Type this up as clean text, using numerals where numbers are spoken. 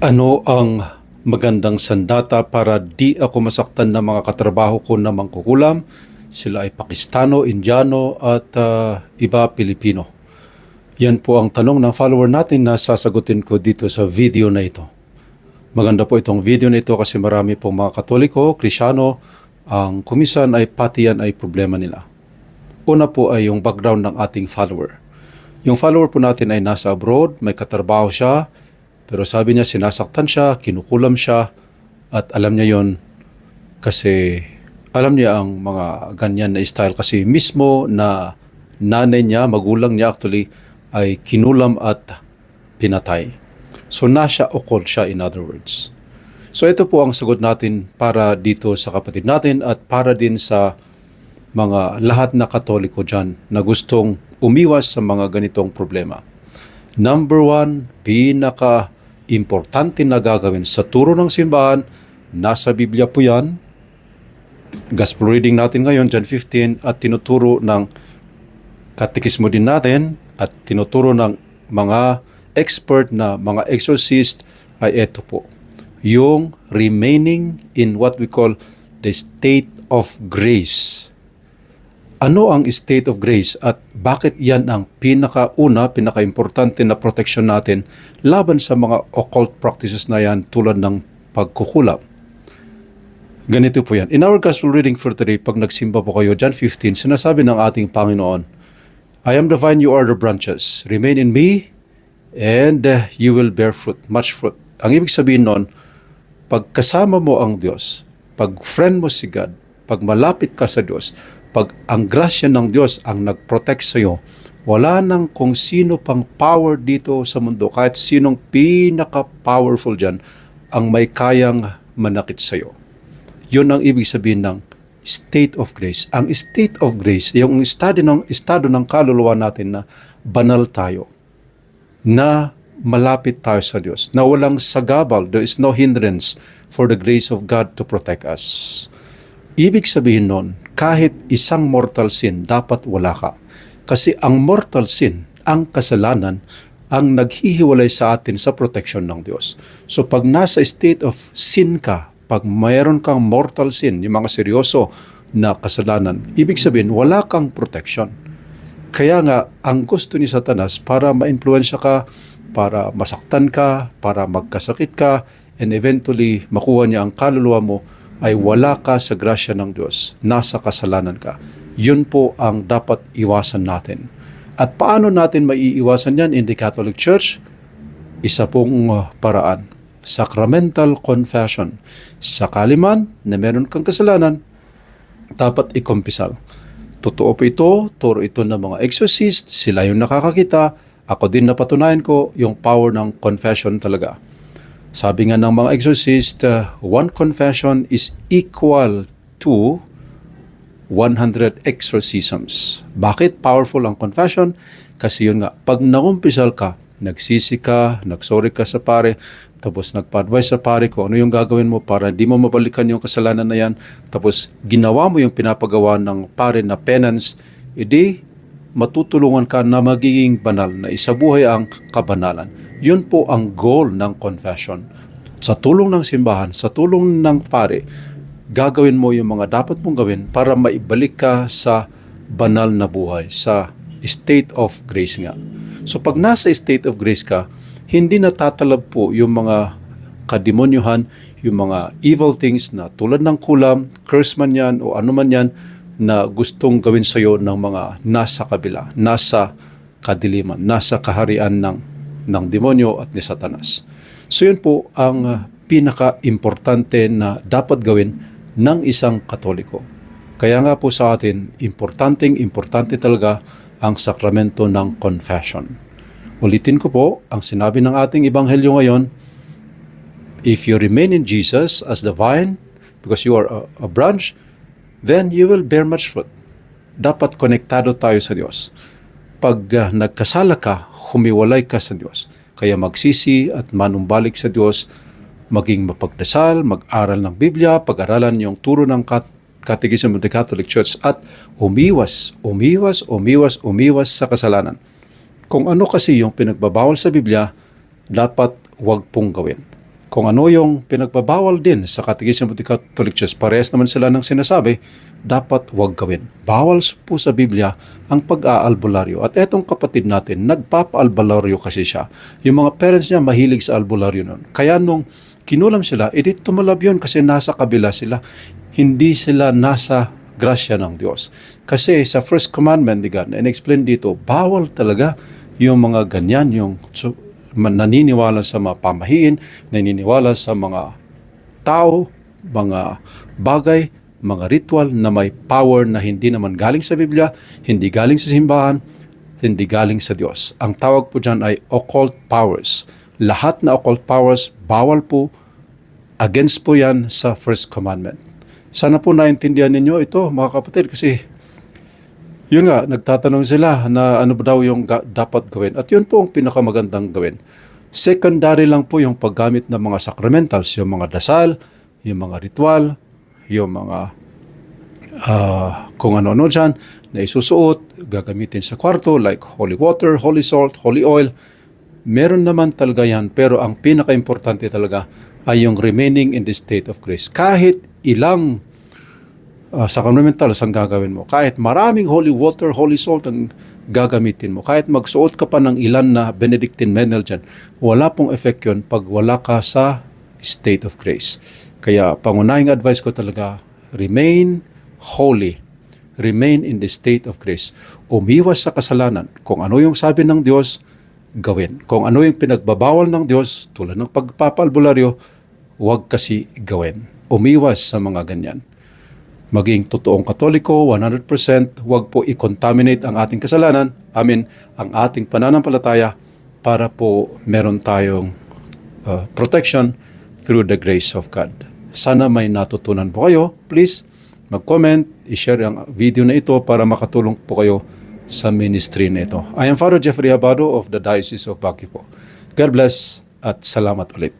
Ano ang magandang sandata para di ako masaktan ng mga katrabaho ko na mangkukulam? Sila ay Pakistano, Indiano at iba Pilipino. Yan po ang tanong ng follower natin na sasagutin ko dito sa video na ito. Maganda po itong video na ito kasi marami pong mga Katoliko, Krisyano, ang kumisan ay pati yan ay problema nila. Una po ay yung background ng ating follower. Yung follower po natin ay nasa abroad, may katrabaho siya, pero sabi niya sinasaktan siya, kinukulam siya, at alam niya yon kasi alam niya ang mga ganyan na style kasi mismo na nanay niya, magulang niya actually, ay kinulam at pinatay. So nasa occult siya, in other words. So ito po ang sagot natin para dito sa kapatid natin at para din sa mga lahat na Katoliko dyan na gustong umiwas sa mga ganitong problema. Number one, pinaka-importante na gagawin sa turo ng simbahan, nasa Biblia po yan. Gospel reading natin ngayon, John 15, at tinuturo ng katekismo din natin at tinuturo ng mga expert na mga exorcist ay ito po. Yung remaining in what we call the state of grace. Ano ang state of grace at bakit yan ang pinaka-importante na protection natin laban sa mga occult practices na yan tulad ng pagkukulam? Ganito po yan. In our gospel reading for today, pag nagsimba po kayo, John 15, sinasabi ng ating Panginoon, I am the vine, you are the branches. Remain in me, and you will bear fruit, much fruit. Ang ibig sabihin nun, pag kasama mo ang Diyos, pag friend mo si God, pag malapit ka sa Diyos, pag ang grasya ng Diyos ang nag-protect sa iyo, wala nang kung sino pang power dito sa mundo, kahit sinong pinaka-powerful dyan, ang may kayang manakit sa iyo. Yun ang ibig sabihin ng state of grace. Ang state of grace, yung estado ng kaluluwa natin na banal tayo, na malapit tayo sa Diyos, na walang sagabal, there is no hindrance for the grace of God to protect us. Ibig sabihin nun, kahit isang mortal sin, dapat wala ka. Kasi ang mortal sin, ang kasalanan, ang naghihiwalay sa atin sa protection ng Diyos. So pag nasa state of sin ka, pag mayroon kang mortal sin, yung mga seryoso na kasalanan, ibig sabihin, wala kang protection. Kaya nga, ang gusto ni Satanas para ma-influensya ka, para masaktan ka, para magkasakit ka, and eventually makuha niya ang kaluluwa mo, ay wala ka sa grasya ng Diyos, nasa kasalanan ka. Yun po ang dapat iwasan natin. At paano natin maiiwasan yan in the Catholic Church? Isa pong paraan, sacramental confession. Sakali man na meron kang kasalanan, dapat ikumpisal. Totoo po ito, turo ito ng mga exorcist, sila yung nakakakita. Ako din napatunayan ko yung power ng confession talaga. Sabi nga ng mga exorcist, one confession is equal to 100 exorcisms. Bakit powerful ang confession? Kasi yun nga, pag nangumpisal ka, nagsisi ka, nagsorry ka sa pare, tapos nagpa-advise sa pare kung ano yung gagawin mo para di mo mabalikan yung kasalanan na yan, tapos ginawa mo yung pinapagawa ng pare na penance, edi matutulungan ka na magiging banal, na isabuhay ang kabanalan. Yun po ang goal ng confession. Sa tulong ng simbahan, sa tulong ng pare, gagawin mo yung mga dapat mong gawin para maibalik ka sa banal na buhay, sa state of grace nga. So pag nasa state of grace ka, hindi natatalab po yung mga kademonyuhan, yung mga evil things na tulad ng kulam, curse man yan o ano man yan, na gustong gawin sa iyo ng mga nasa kabila, nasa kadiliman, nasa kaharian ng demonyo at ni Satanas. So yun po ang pinaka-importante na dapat gawin ng isang Katoliko. Kaya nga po sa atin, importante talaga ang sakramento ng confession. Ulitin ko po, ang sinabi ng ating Ebanghelyo ngayon, if you remain in Jesus as the vine, because you are a branch, then you will bear much fruit. Dapat konektado tayo sa Diyos. Pag nagkasala ka, humiwalay ka sa Diyos. Kaya magsisi at manumbalik sa Diyos, maging mapagdasal, mag-aral ng Biblia, pag-aralan yung turo ng Catechism of the Catholic Church at umiwas sa kasalanan. Kung ano kasi yung pinagbabawal sa Biblia, dapat wag pong gawin. kung ano yung pinagbabawal din sa Catechism of the Catholic Church, parehas naman sila ng sinasabi, dapat huwag gawin. Bawal po sa Biblia ang pag-aalbularyo. At etong kapatid natin, nagpapa-albularyo kasi siya. Yung mga parents niya mahilig sa albularyo nun. Kaya nung kinulam sila, edi tumalab yun kasi nasa kabila sila. Hindi sila nasa grasya ng Diyos. Kasi sa first commandment ni God, na in-explain dito, bawal talaga yung mga ganyan, yung naniniwala sa mga pamahiin, naniniwala sa mga tao, mga bagay, mga ritual na may power na hindi naman galing sa Biblia, hindi galing sa simbahan, hindi galing sa Diyos. Ang tawag po dyan ay occult powers. Lahat na occult powers, bawal po, against po yan sa first commandment. Sana po naintindihan ninyo ito, mga kapatid, kasi yun nga, nagtatanong sila na ano ba daw yung dapat gawin. At yun po ang pinakamagandang gawin. Secondary lang po yung paggamit ng mga sacramentals, yung mga dasal, yung mga ritual, yung mga kung ano-ano dyan na isusuot, gagamitin sa kwarto like holy water, holy salt, holy oil. Meron naman talaga yan, pero ang pinaka-importante talaga ay yung remaining in the state of grace. Kahit ilang sacramentals ang gagawin mo, kahit maraming holy water, holy salt ang gagamitin mo, kahit magsuot ka pa ng ilan na Benedictine medal dyan, wala pong effect yun pag wala ka sa state of grace. Kaya pangunahing advice ko talaga, remain holy. Remain in the state of grace. Umiwas sa kasalanan. Kung ano yung sabi ng Diyos, gawin. Kung ano yung pinagbabawal ng Diyos, tulad ng pagpapalbularyo, huwag kasi gawin. Umiwas sa mga ganyan. Maging totoong Katoliko, 100%, huwag po i-contaminate ang ating kasalanan, ang ating pananampalataya, para po meron tayong protection through the grace of God. Sana may natutunan po kayo. Please, mag-comment, i-share ang video na ito para makatulong po kayo sa ministry na ito. I am Father Jeffrey Habado of the Diocese of Baguio po. God bless at salamat ulit.